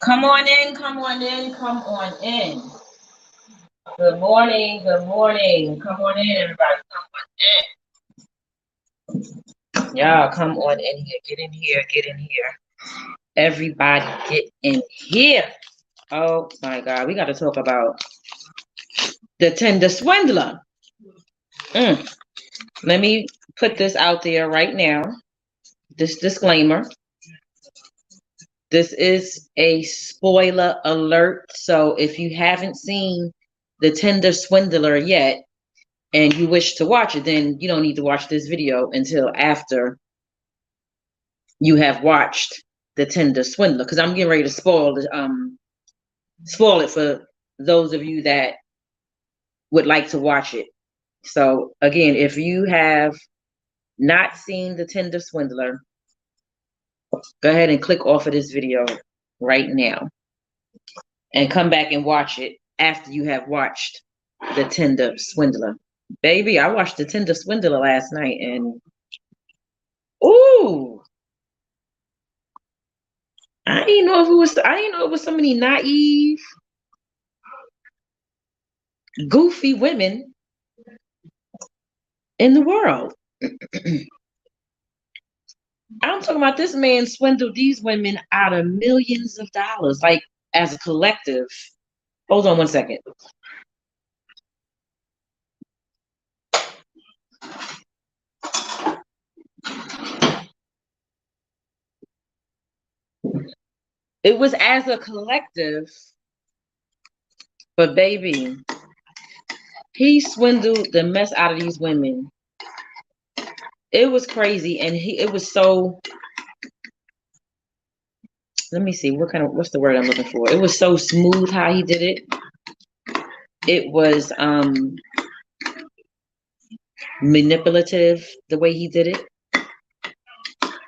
Come on in, come on in, come on in. Good morning, good morning. Come on in, everybody. Come on in. Y'all, come on in here. Get in here, get in here. Everybody get in here. Oh my God, we got to talk about the Tinder swindler. Mm. Let me put this out there right now. This disclaimer. This is a spoiler alert. So if you haven't seen the Tinder swindler yet, and you wish to watch it, then you don't need to watch this video until after you have watched the Tinder swindler, because I'm getting ready to spoil it for those of you that would like to watch it. So again, if you have not seen the Tinder swindler, go ahead and click off of this video right now and come back and watch it after you have watched the Tinder swindler. Baby, I watched the Tinder swindler last night, and ooh, I didn't know it was so many naive, goofy women in the world. I'm talking about this man swindled these women out of millions of dollars, like as a collective. Hold on one second. It was as a collective, but baby, he swindled the mess out of these women. It was crazy, and it was so. Let me see what's the word I'm looking for. It was so smooth how he did it. It was manipulative the way he did it.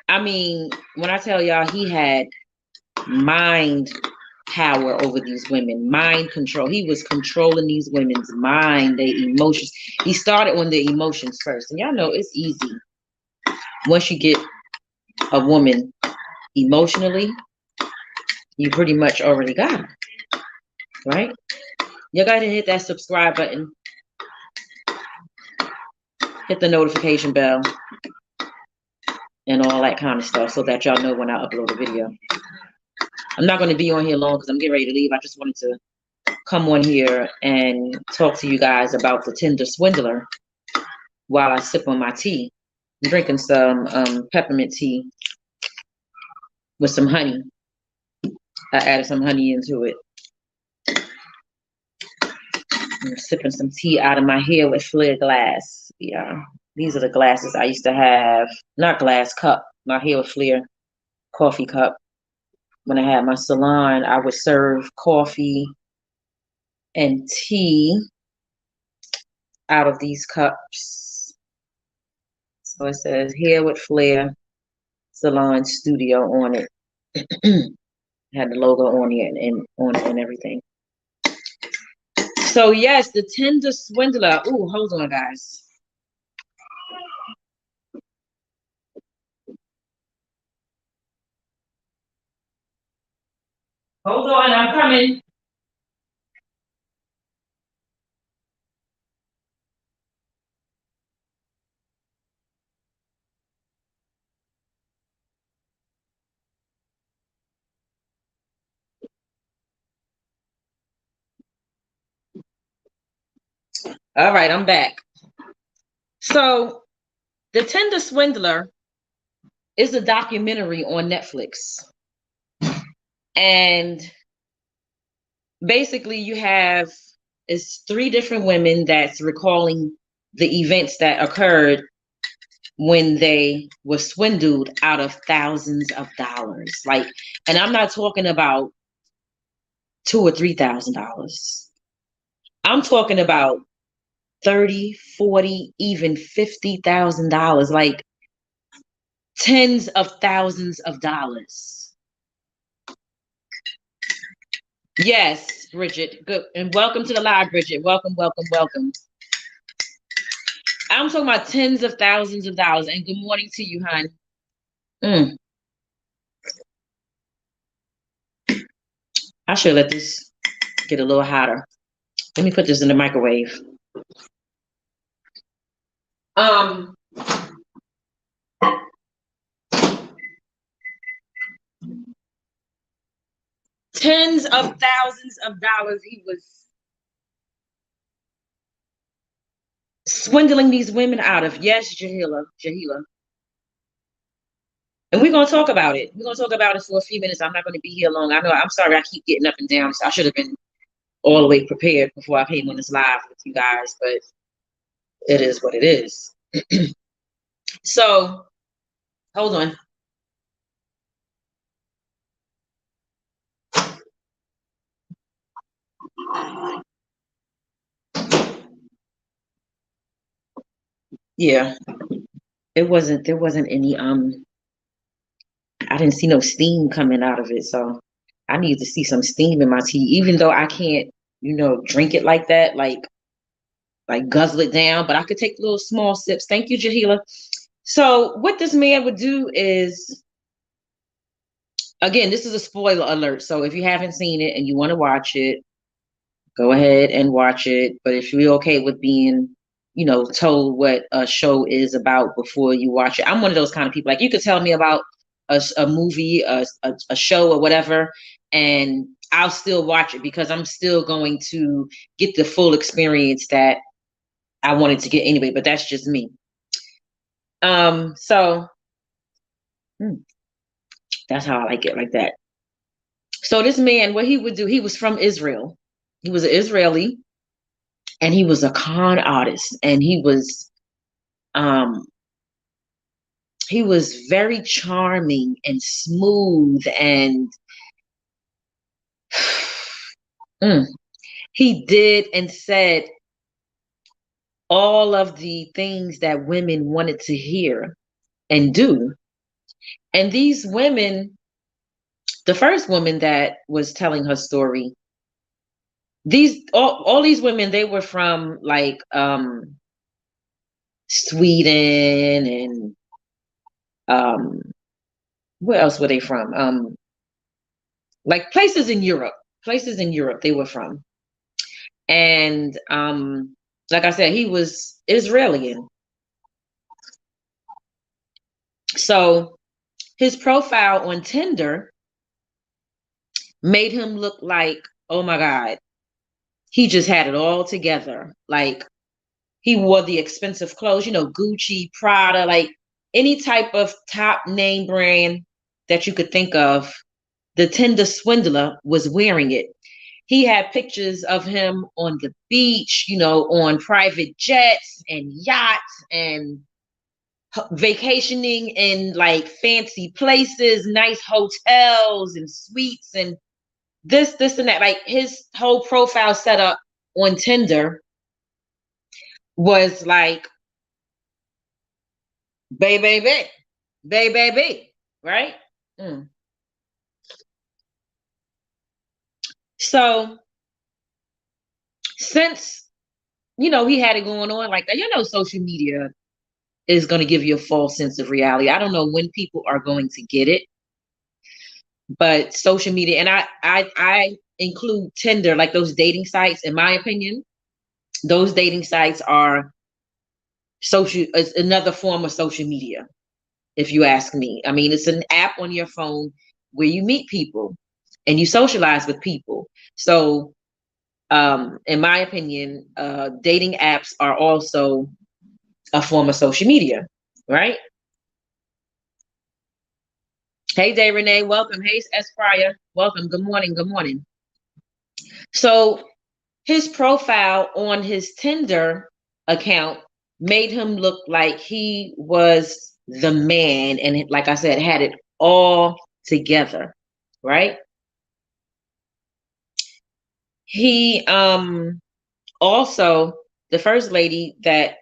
I mean, when I tell y'all, he had mind power over these women, mind control. He was controlling these women's mind, their emotions. He started on their emotions first. And y'all know it's easy. Once you get a woman emotionally, you pretty much already got her, right? You gotta hit that subscribe button, hit the notification bell, and all that kind of stuff so that y'all know when I upload a video. I'm not going to be on here long because I'm getting ready to leave. I just wanted to come on here and talk to you guys about the Tinder swindler while I sip on my tea. I'm drinking some peppermint tea with some honey. I added some honey into it. I'm sipping some tea out of my Hair with Flair glass. Yeah, these are the glasses I used to have. Not glass, cup. My Hair with Flair coffee cup. When I had my salon, I would serve coffee and tea out of these cups. So it says Hair with Flair Salon Studio on it. Had the logo on it and on it and everything. So yes, the Tinder swindler. Ooh, hold on, guys. Hold on, I'm coming. All right, I'm back. So the Tinder swindler is a documentary on Netflix. And basically you have it's 3 different women that's recalling the events that occurred when they were swindled out of thousands of dollars. Like, and I'm not talking about $2,000 or $3,000. I'm talking about 30, 40, even $50,000, like tens of thousands of dollars. Yes, Bridget. Good. And welcome to the live, Bridget. Welcome, welcome, welcome. I'm talking about tens of thousands of dollars. And good morning to you, hon. I should let this get a little hotter. Let me put this in the microwave. Um, Tens of thousands of dollars he was swindling these women out of. Yes, Jahila. And we're gonna talk about it. We're gonna talk about it for a few minutes. I'm not gonna be here long. I know I'm sorry I keep getting up and down. So I should have been all the way prepared before I came on this live with you guys, but it is what it is. So hold on. Yeah, there wasn't any I didn't see no steam coming out of it, so I need to see some steam in my tea, even though I can't, drink it like that, like guzzle it down, but I could take little small sips. Thank you, Jahila. So what this man would do is, again, this is a spoiler alert. So if you haven't seen it and you want to watch it, go ahead and watch it. But if you're okay with being, told what a show is about before you watch it, I'm one of those kind of people. Like you could tell me about a movie, a show or whatever, and I'll still watch it because I'm still going to get the full experience that I wanted to get anyway. But that's just me. So that's how I like it, like that. So this man, what he would do, he was from Israel. He was an Israeli, and he was a con artist, and um he was very charming and smooth, and he did and said all of the things that women wanted to hear and do. And these women, the first woman that was telling her story, all these women, they were from like Sweden and where else were they from? Like places in Europe they were from. And like I said, he was Israeli. So his profile on Tinder made him look like, oh my God, he just had it all together. Like he wore the expensive clothes, Gucci, Prada, like any type of top name brand that you could think of. The Tinder swindler was wearing it. He had pictures of him on the beach, on private jets and yachts and vacationing in like fancy places, nice hotels and suites and this and that. Like his whole profile setup on Tinder was like, baby, right? Mm. So since he had it going on like that, social media is going to give you a false sense of reality. I don't know when people are going to get it, but social media, and I include Tinder, like those dating sites, in my opinion, those dating sites are it's another form of social media, if you ask me. I mean, it's an app on your phone where you meet people and you socialize with people. So in my opinion, dating apps are also a form of social media, right? Hey, Day Renee, welcome. Hey, S. Pryor, welcome. Good morning. Good morning. So his profile on his Tinder account made him look like he was the man, and like I said, had it all together, right? He also, the first lady that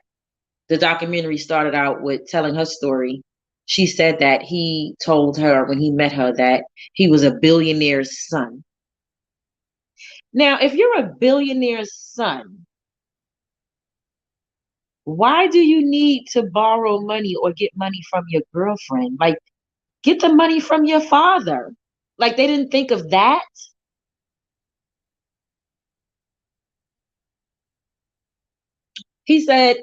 the documentary started out with telling her story, she said that he told her when he met her that he was a billionaire's son. Now, if you're a billionaire's son, why do you need to borrow money or get money from your girlfriend? Like, get the money from your father. Like, they didn't think of that. He said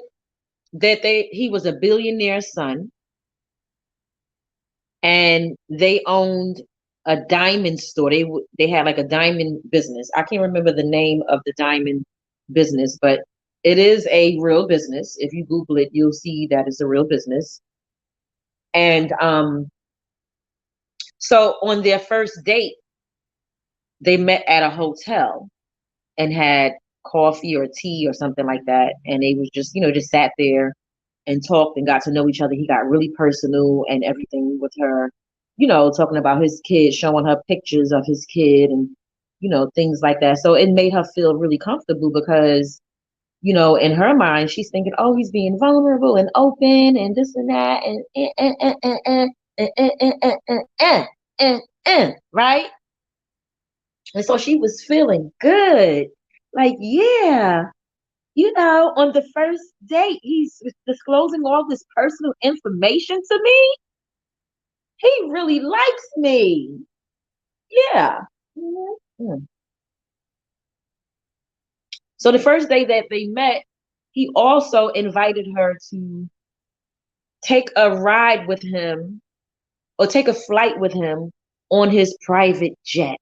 that he was a billionaire's son, and they owned a diamond store. They had like a diamond business. I can't remember the name of the diamond business, but it is a real business. If you Google it, you'll see that it's a real business. And so on their first date, they met at a hotel and had coffee or tea or something like that. And they was just, just sat there and talked and got to know each other. He got really personal and everything with her, talking about his kid, showing her pictures of his kid and, things like that. So it made her feel really comfortable because, in her mind, she's thinking, oh, he's being vulnerable and open and this and that and right? And so she was feeling good. Like, yeah, on the first date, he's disclosing all this personal information to me. He really likes me. Yeah. Mhm. So the first day that they met, he also invited her to take a ride with him or take a flight with him on his private jet.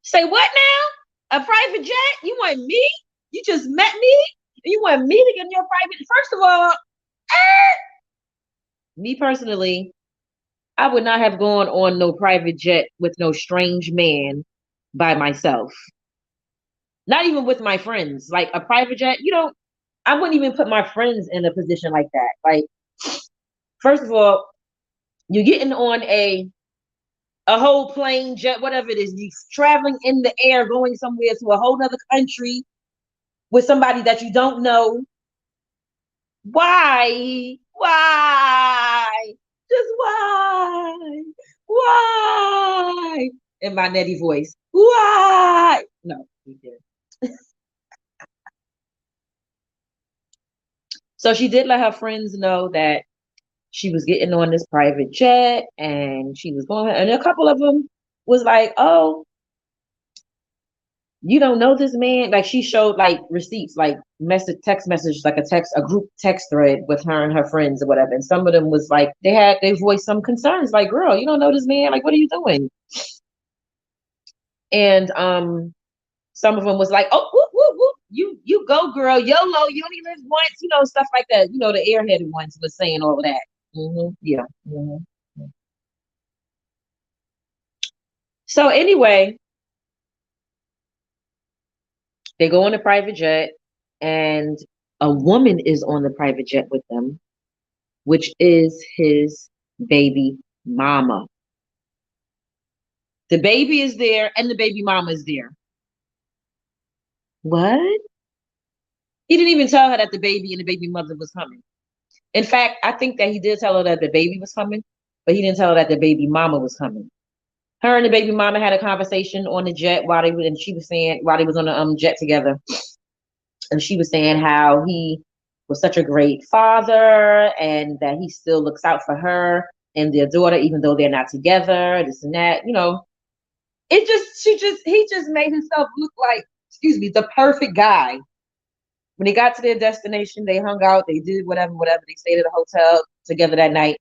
Say what now? A private jet? You want me? You just met me? You want me to get in your private? First of all, me personally, I would not have gone on no private jet with no strange man by myself. Not even with my friends. Like a private jet, I wouldn't even put my friends in a position like that. Like, first of all, you're getting on a whole plane, jet, whatever it is, you traveling in the air, going somewhere to a whole other country with somebody that you don't know. Why? Why? Just why? Why? In my Nettie voice. Why? No, he did. So she did let her friends know that she was getting on this private jet and she was going, and a couple of them was like, oh, you don't know this man? Like she showed like receipts, like text message, like a group text thread with her and her friends or whatever. And some of them was like, they voiced some concerns, like, girl, you don't know this man? Like, what are you doing? And some of them was like, oh, whoop, whoop, whoop. You go, girl, YOLO, you only live once, stuff like that. The airheaded ones was saying all of that. Yeah. So anyway, they go on a private jet, and a woman is on the private jet with them, which is his baby mama. The baby is there, and the baby mama is there. What? He didn't even tell her that the baby and the baby mother was coming. In fact, I think that he did tell her that the baby was coming, but he didn't tell her that the baby mama was coming. Her and the baby mama had a conversation on the jet and she was saying while they was on the jet together, and she was saying how he was such a great father and that he still looks out for her and their daughter, even though they're not together, this and that. He just made himself look like, excuse me, the perfect guy. When they got to their destination, they hung out, they did whatever, they stayed at a hotel together that night,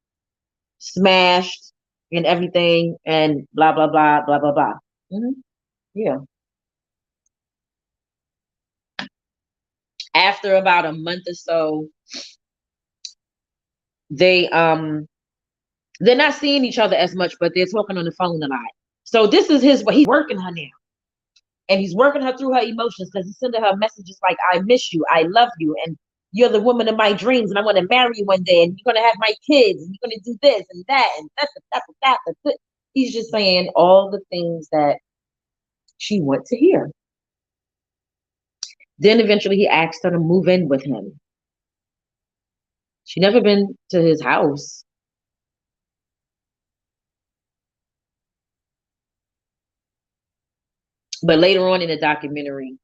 smashed and everything, and blah blah blah blah blah blah. Yeah. After about a month or so, they're not seeing each other as much, but they're talking on the phone a lot. So this is he's working her now. And he's working her through her emotions because he's sending her messages like, I miss you, I love you, and you're the woman of my dreams, and I want to marry you one day, and you're going to have my kids, and you're going to do this and that, and that. He's just saying all the things that she wants to hear. Then eventually he asked her to move in with him. She never been to his house. But later on in the documentary,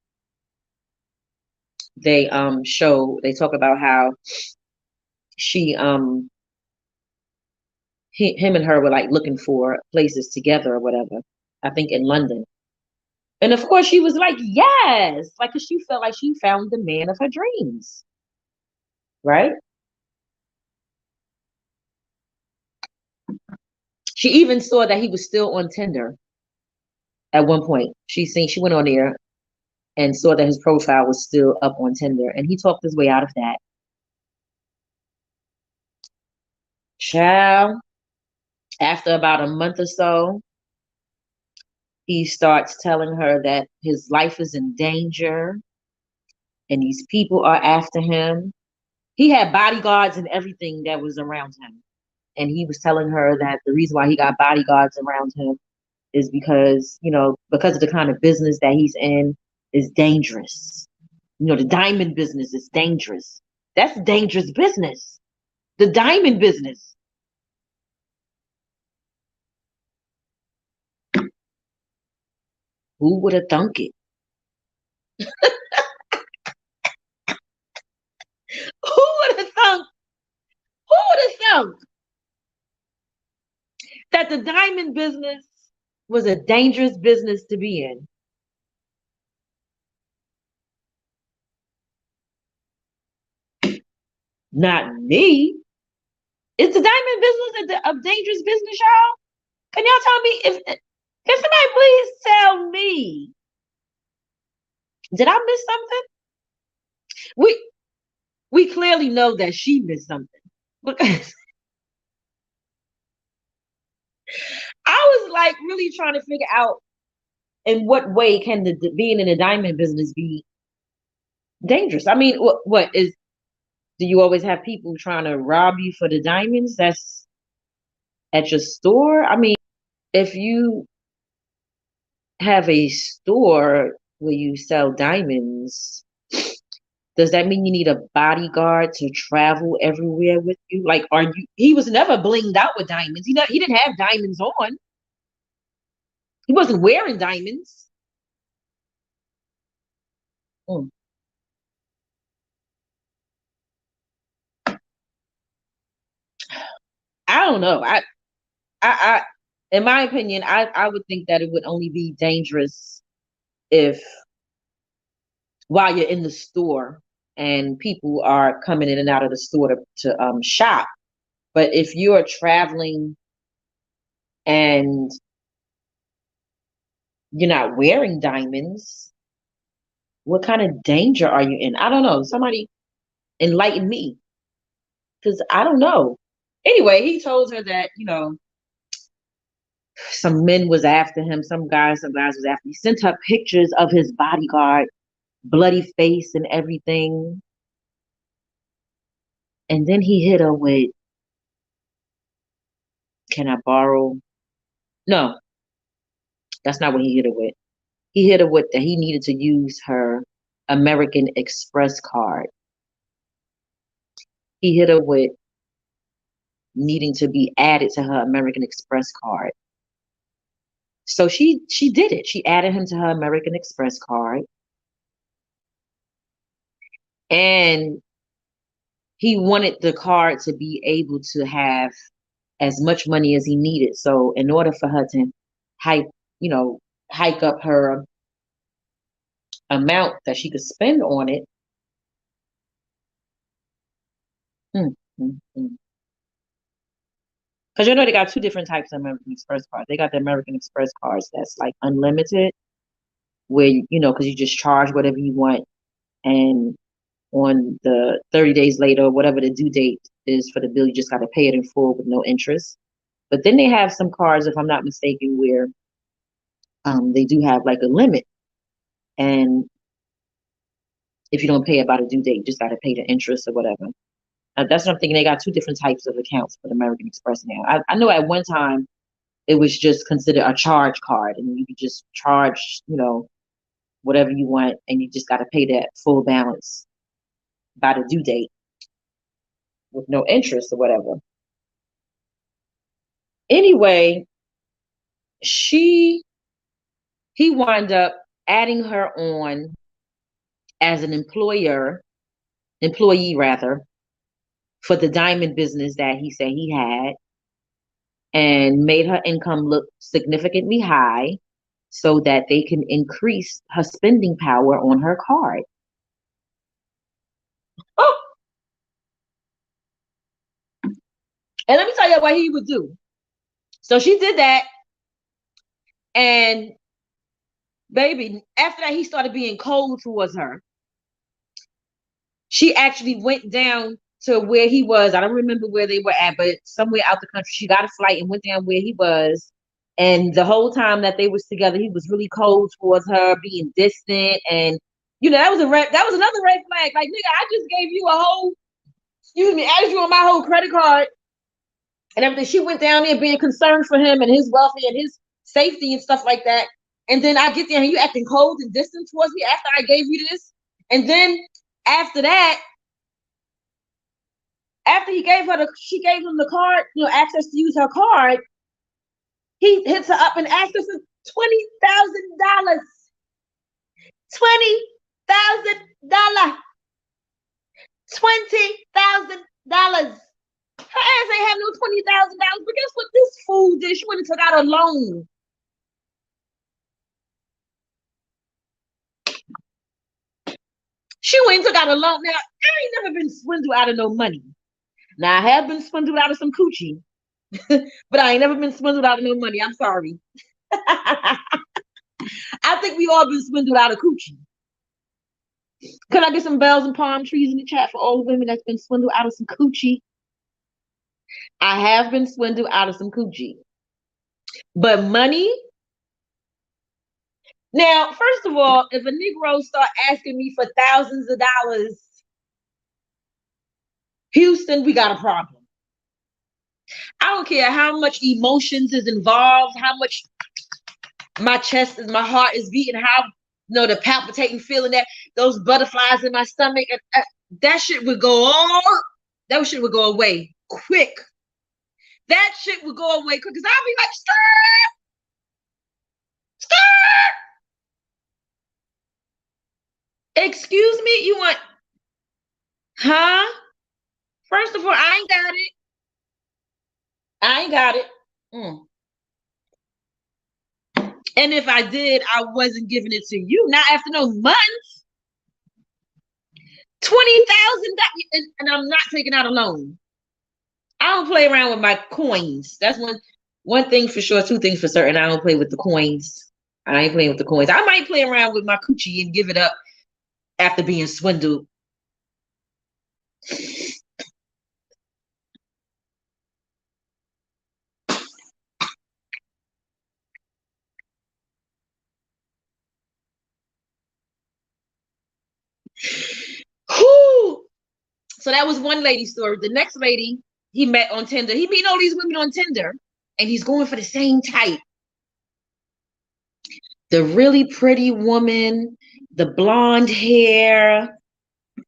they talk about how she him and her were like looking for places together or whatever. I think in London. And of course, she was like, yes, like, cause she felt like she found the man of her dreams, right? She even saw that he was still on Tinder at one point. She went on there and saw that his profile was still up on Tinder, and he talked his way out of that. Child, after about a month or so, he starts telling her that his life is in danger and these people are after him. He had bodyguards and everything that was around him. And he was telling her that the reason why he got bodyguards around him is because, because of the kind of business that he's in is dangerous. The diamond business is dangerous. That's dangerous business. The diamond business. Who would have thunk it? Who would have thunk? Who would have thunk that the diamond business was a dangerous business to be in? Not me. Is the diamond business a dangerous business, y'all? Can y'all tell me if can somebody please tell me? Did I miss something? We we clearly know that she missed something. Because I was like really trying to figure out in what way can being in the diamond business be dangerous? I mean, what is do you always have people trying to rob you for the diamonds that's at your store? I mean, if you have a store where you sell diamonds, does that mean you need a bodyguard to travel everywhere with you? Like, are you? He was never blinged out with diamonds. He didn't have diamonds on. He wasn't wearing diamonds. Mm. I don't know. I, in my opinion, I would think that it would only be dangerous if while you're in the store and people are coming in and out of the store to shop. But if you're traveling and you're not wearing diamonds, what kind of danger are you in? I don't know. Somebody enlighten me because I don't know. Anyway, he told her that, some men was after him, some guys was after. He sent her pictures of his bodyguard, bloody face and everything. And then he hit her with, can I borrow? No, that's not what he hit her with. He hit her with that he needed to use her American Express card. He hit her with needing to be added to her American Express card. So she did it. She added him to her American Express card. And he wanted the card to be able to have as much money as he needed. So in order for her to hike, you know, hike up her amount that she could spend on it. Mm, mm, mm. Because they got two different types of American Express cards. They got the American Express cards that's like unlimited, where because you just charge whatever you want, and on the 30 days later, whatever the due date is for the bill, you just got to pay it in full with no interest. But then they have some cards, if I'm not mistaken, where they do have like a limit, and if you don't pay about a due date, you just got to pay the interest or whatever. That's what I'm thinking. They got two different types of accounts for the American Express now. I know at one time it was just considered a charge card, and you could just charge, whatever you want, and you just got to pay that full balance by the due date with no interest or whatever. Anyway, she he wound up adding her on as an employee rather, for the diamond business that he said he had, and made her income look significantly high. so that they can increase her spending power on her card. Oh, and let me tell you what he would do. So she did that, and baby, after that, he started being cold towards her. She actually went down to where he was. I don't remember where they were at, but somewhere out the country. She got a flight and went down where he was. And the whole time that they was together, he was really cold towards her, being distant. And that was another red flag. Like, nigga, I just gave you a whole, excuse me, added you on my whole credit card and everything. She went down there being concerned for him and his welfare and his safety and stuff like that. And then I get there and you acting cold and distant towards me after I gave you this. And then after that, after she gave him the card, access to use her card, he hits her up and asks her for $20,000. $20,000. $20,000. Her ass ain't have no $20,000. But guess what this fool did? She went and took out a loan. She went and took out a loan. Now, I ain't never been swindled out of no money. Now, I have been swindled out of some coochie. But I ain't never been swindled out of no money. I'm sorry. I think we all been swindled out of coochie. Can I get some bells and palm trees in the chat for all the women that's been swindled out of some coochie? I have been swindled out of some coochie. But money? Now, first of all, if a Negro start asking me for thousands of dollars, Houston, we got a problem. I don't care how much emotions is involved, how much my heart is beating, how the palpitating feeling, that those butterflies in my stomach, that shit would go away quick. That shit would go away quick because I'll be like, stop, stop. Excuse me, you want, huh? First of all, I ain't got it. And if I did, I wasn't giving it to you. Not after no months. $20,000, and I'm not taking out a loan. I don't play around with my coins. That's one thing for sure. Two things for certain. I don't play with the coins. I ain't playing with the coins. I might play around with my coochie and give it up after being swindled. Whew. So that was one lady's story. The next lady he met on Tinder. He meeting all these women on Tinder, and he's going for the same type. The really pretty woman, the blonde hair,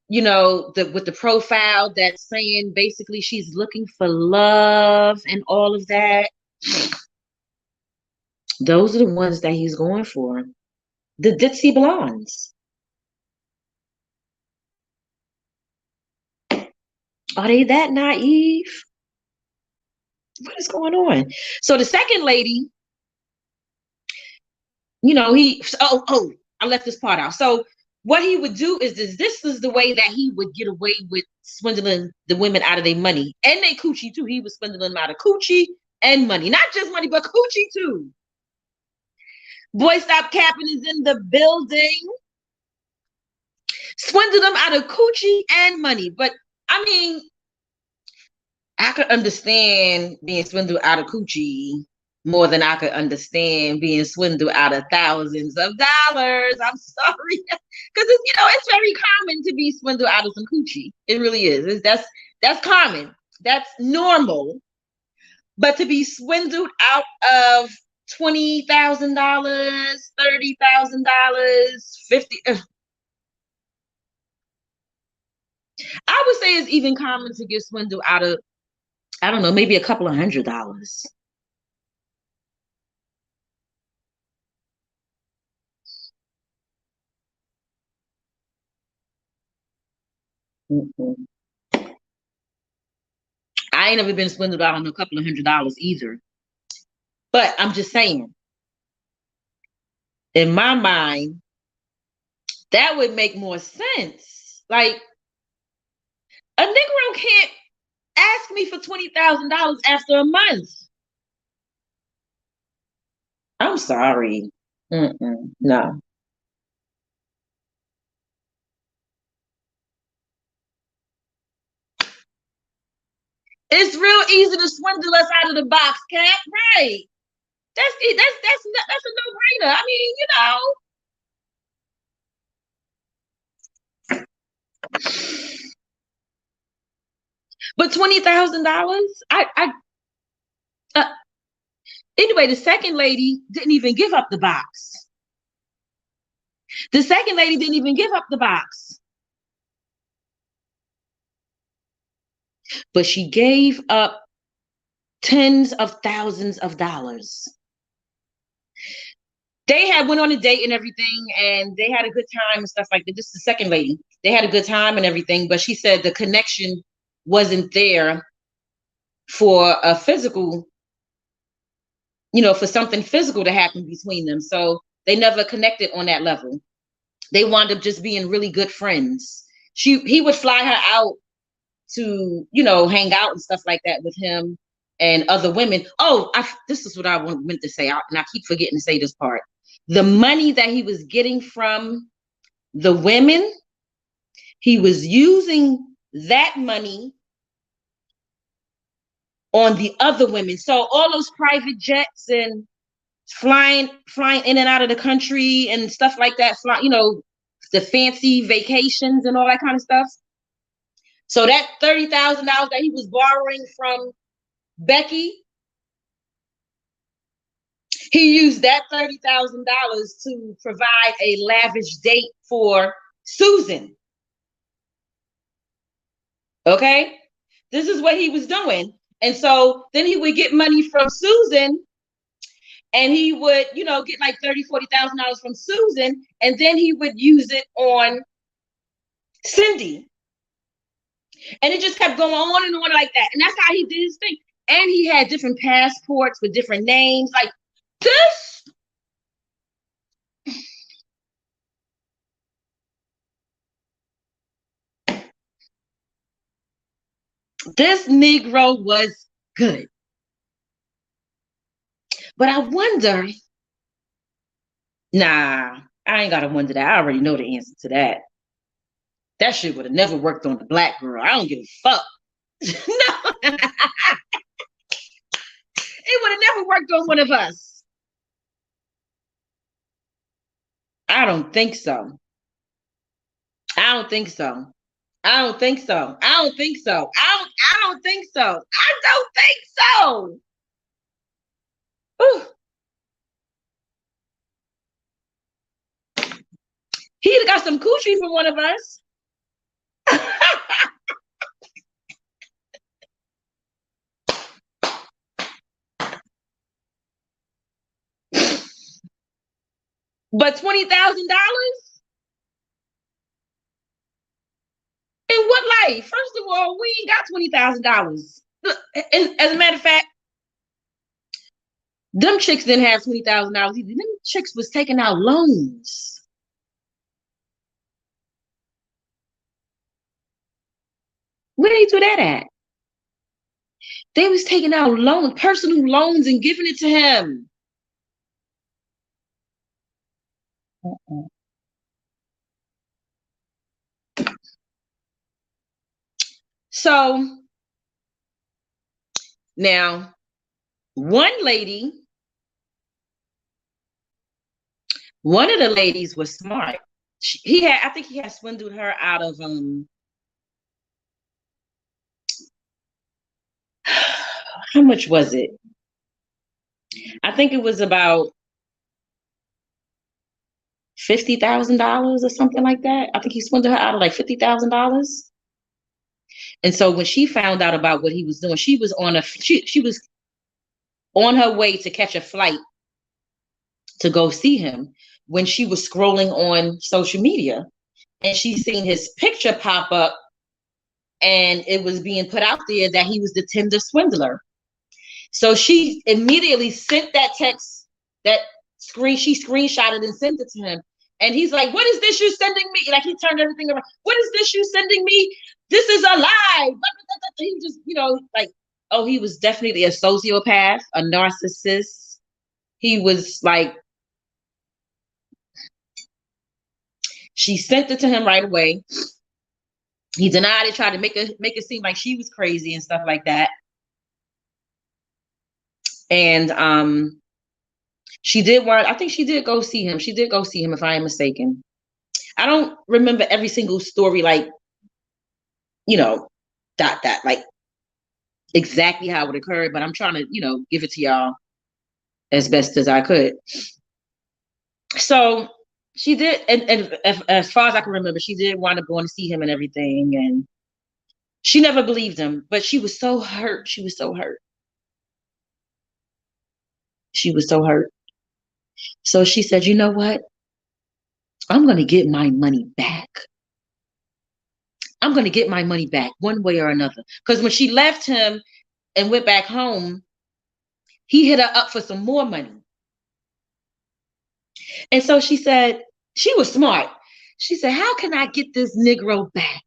with the profile that's saying basically she's looking for love and all of that. Those are the ones that he's going for. The ditzy blondes. Are they that naive? What is going on? So the second lady, I left this part out. So what he would do is this is the way that he would get away with swindling the women out of their money and their coochie too. He was swindling them out of coochie and money, not just money, but coochie too. Boy Stop Capping is in the building. Swindle them out of coochie and money. But I mean, I could understand being swindled out of coochie more than I could understand being swindled out of thousands of dollars. I'm sorry. Because it's very common to be swindled out of some coochie. It really is. That's common. That's normal. But to be swindled out of $20,000, $30,000, $50,000. I would say it's even common to get swindled out of, I don't know, maybe a couple of $100. Mm-hmm. I ain't never been swindled out on a couple of $100 either. But I'm just saying, in my mind, that would make more sense. Like, a Negro can't ask me for $20,000 after a month. I'm sorry. No. It's real easy to swindle us out of the box, Cat. Right. That's a no-brainer. I mean, but $20,000, uh, anyway, the second lady didn't even give up the box. The second lady didn't even give up the box. But she gave up tens of thousands of dollars. They had went on a date and everything, and they had a good time and stuff like that. This is the second lady. They had a good time and everything, but she said the connection wasn't there for a physical, for something physical to happen between them. So they never connected on that level. They wound up just being really good friends. He would fly her out to, hang out and stuff like that with him and other women. Oh, this is what I meant to say, and I keep forgetting to say this part. The money that he was getting from the women, he was using that money on the other women. So all those private jets and flying in and out of the country and stuff like that, the fancy vacations and all that kind of stuff. So that $30,000 that he was borrowing from Becky, he used that $30,000 to provide a lavish date for Susan. Okay? This is what he was doing. And so then he would get money from Susan, and he would, get like $30,000-$40,000 from Susan, and then he would use it on Cindy. And it just kept going on and on like that. And that's how he did his thing. And he had different passports with different names. Like this Negro was good. But I wonder, nah, I ain't gotta wonder that. I already know the answer to that. That shit would have never worked on the black girl. I don't give a fuck. No. It would have never worked on one of us. I don't think so. I don't think so. I don't think so. I don't think so. I don't think so. I don't think so. Whew. He'd got some coochie from one of us. But $20,000? In what life? First of all, we ain't got $20,000. As a matter of fact, them chicks didn't have $20,000 either. Them chicks was taking out loans. Where they do that at? They was taking out loans, personal loans, and giving it to him. So now, one of the ladies was smart. I think he had swindled her out of how much was it? I think it was about $50,000 or something like that. I think he swindled her out of like $50,000. And so when she found out about what he was doing, she was on her way to catch a flight to go see him when she was scrolling on social media, and she seen his picture pop up, and it was being put out there that he was the Tinder swindler. So she immediately sent that text She screenshotted and sent it to him. And he's like, what is this you sending me? Like, he turned everything around. What is this you sending me? This is a lie. He just, like, oh, he was definitely a sociopath, a narcissist. He was like, she sent it to him right away. He denied it, tried to make it seem like she was crazy and stuff like that. And I think she did go see him. She did go see him, if I am mistaken. I don't remember every single story, like, like exactly how it occurred, but I'm trying to, give it to y'all as best as I could. So she did, and as far as I can remember, she did wind up going to see him and everything, and she never believed him, but she was so hurt. She was so hurt. She was so hurt. So she said, you know what? I'm going to get my money back. I'm going to get my money back one way or another. Because when she left him and went back home, he hit her up for some more money. And so she said, she was smart. She said, how can I get this Negro back?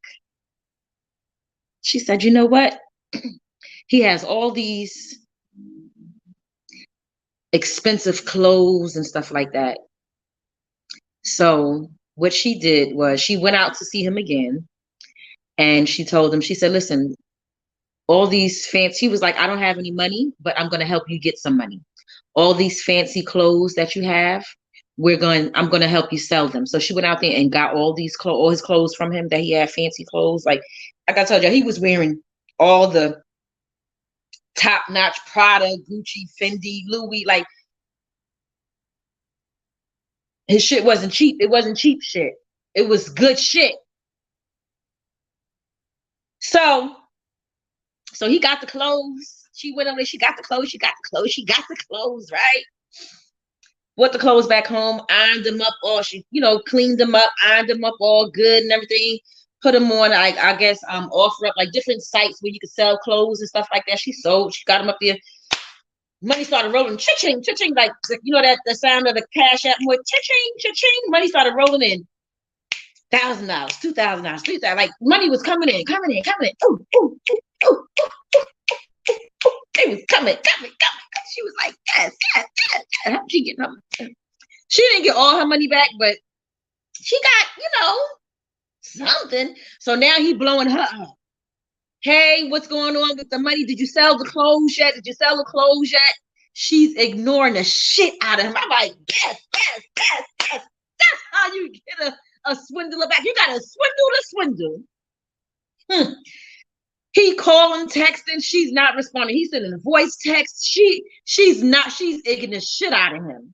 She said, you know what? He has all these expensive clothes and stuff like that. So what she did was she went out to see him again. And she told him, she said, listen, all these fancy, he was like, I don't have any money, but I'm going to help you get some money. All these fancy clothes that you have, I'm going to help you sell them. So she went out there and got all his clothes from him, that he had fancy clothes. Like I told you, he was wearing all the top-notch Prada, Gucci, Fendi, Louis. Like, his shit wasn't cheap. It wasn't cheap shit. It was good shit. So he got the clothes. She went over there. She got the clothes, right? Brought the clothes back home, ironed them up all. She, cleaned them up, ironed them up all good and everything. Put them on, I guess, offer up like different sites where you could sell clothes and stuff like that. She got them up there. Money started rolling, cha-ching, cha-ching, like, that the sound of the cash app more, cha-ching, cha-ching. Money started rolling in. $1,000, $2,000, $3,000. Like, money was coming in. Ooh, ooh, ooh, ooh, ooh, ooh, ooh, ooh. It was coming. She was like, yes. How she getting her? She didn't get all her money back, but she got, something. So now he blowing her up. Hey, what's going on with the money? Did you sell the clothes yet? She's ignoring the shit out of him. I'm like, yes. That's how you get a swindler back. You got to swindle. He calling, texting. She's not responding. He's sending a voice text. She's egging the shit out of him.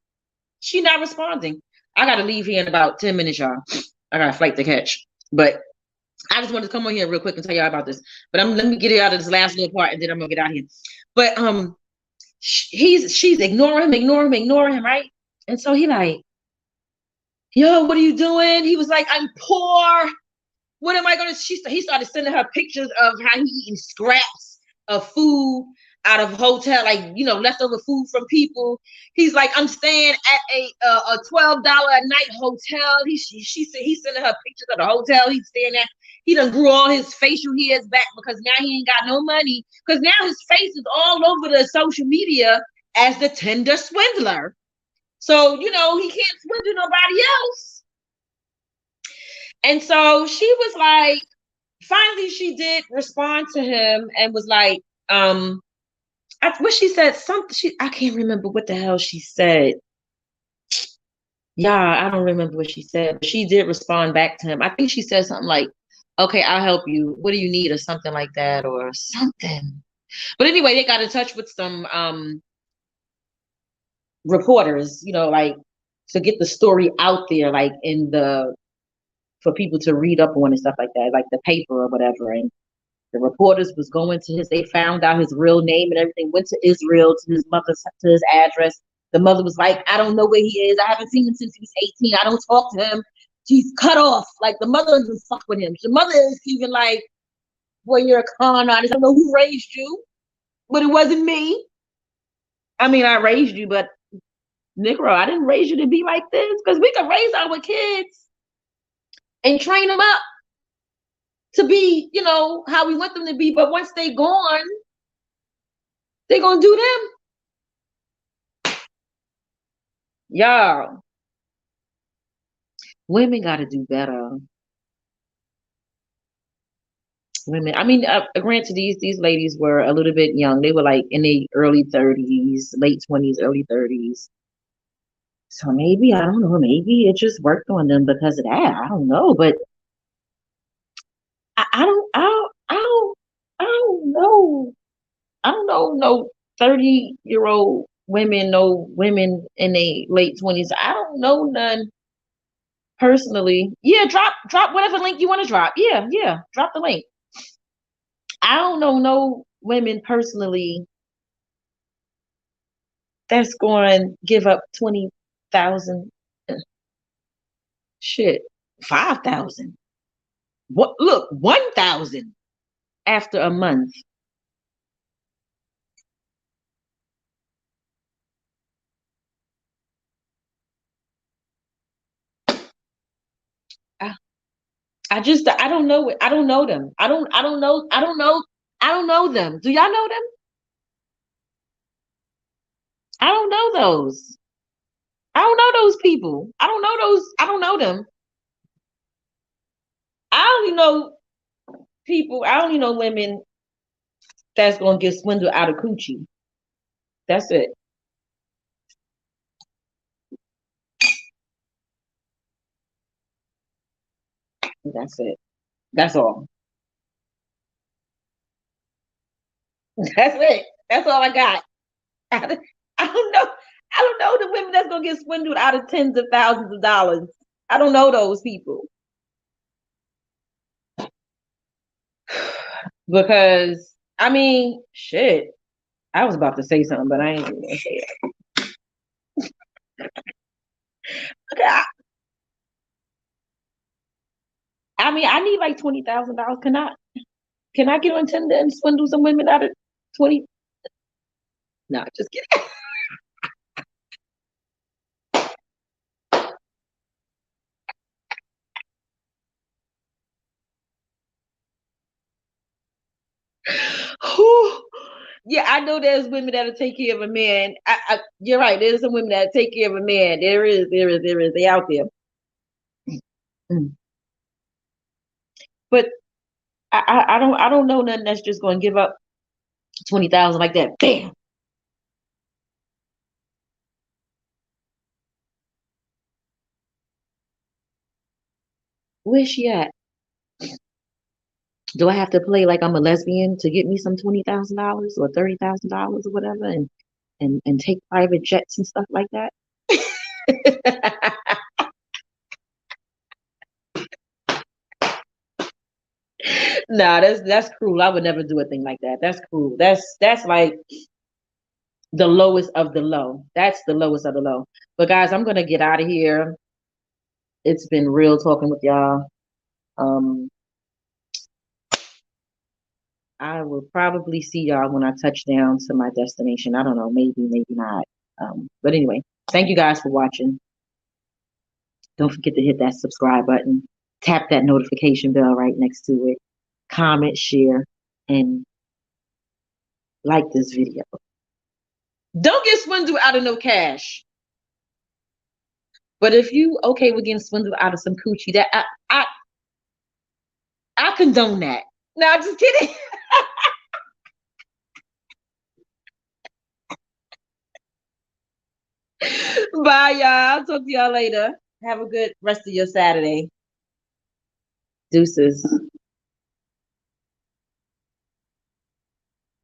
She's not responding. I got to leave here in about 10 minutes, y'all. I got a flight to catch. But I just wanted to come on here real quick and tell y'all about this. But let me get it out of this last little part, and then I'm gonna get out of here. But she's ignoring him, right? And so he like, yo, what are you doing? He was like, I'm poor. What am I gonna? He started sending her pictures of how he eating scraps of food out of hotel, like, leftover food from people. He's like, I'm staying at a $12 a night hotel. She said he's sending her pictures of the hotel he's staying at. He done grew all his facial hairs back because now he ain't got no money. Because now his face is all over the social media as the Tinder swindler. So, he can't swindle nobody else. And so she was like, finally she did respond to him and was like, what she said, I can't remember what the hell she said. Yeah, I don't remember what she said, but she did respond back to him. I think she said something like, okay, I'll help you. What do you need? Or something like that, or something. But anyway, they got in touch with some reporters, like, to get the story out there, like, for people to read up on and stuff like that, like the paper or whatever. And the reporters was going to they found out his real name and everything, went to Israel to his address. The mother was like, I don't know where he is. I haven't seen him since he was 18. I don't talk to him. He's cut off. Like, the mother doesn't fuck with him. The mother is even like, well, you're a con artist. I don't know who raised you, but it wasn't me. I mean, I raised you, but Negro, I didn't raise you to be like this because we can raise our kids and train them up to be, how we want them to be. But once they gone, they gonna do them. Y'all, women gotta do better. Women, I mean, granted, these ladies were a little bit young. They were like in their early 30s, late 20s, early 30s. So maybe, I don't know, maybe it just worked on them because of that. I don't know, but I don't know. I don't know no 30-year-old women, no women in their late 20s. I don't know none personally. Yeah, drop whatever link you want to drop. Yeah, yeah, drop the link. I don't know no women personally that's going to give up 20,000, shit, 5,000. What? Look, 1,000 after a month. I, I don't know it. I don't know them. I don't know them. Do y'all know them? I don't know those. I don't know those people. I don't know those. I don't know them. I only know people. I only know women that's gonna get swindled out of coochie. That's it. That's it. That's all. That's it. That's all I got. I don't know. I don't know the women that's gonna get swindled out of tens of thousands of dollars. I don't know those people because I mean, shit. I was about to say something, but I ain't gonna say it. Okay, I mean, I need like $20,000. Can I get on Tinder and swindle some women out of 20? No, just kidding. Yeah, I know there's women that'll take care of a man. You're right. There's some women that take care of a man. There is. They out there. Mm. But I don't know nothing that's just going to give up 20,000 like that. Bam. Where's she at? Do I have to play like I'm a lesbian to get me some $20,000 or $30,000 or whatever, and take private jets and stuff like that? Nah, that's cruel. I would never do a thing like that. That's cruel. That's like the lowest of the low. That's the lowest of the low. But guys, I'm gonna get out of here. It's been real talking with y'all. Um, I will probably see y'all when I touch down to my destination. I don't know, maybe not. But anyway, thank you guys for watching. Don't forget to hit that subscribe button. Tap that notification bell right next to it. Comment, share, and like this video. Don't get swindled out of no cash. But if you okay with getting swindled out of some coochie, that I condone that. No, I'm just kidding. Bye, y'all. I'll talk to y'all later. Have a good rest of your Saturday. Deuces.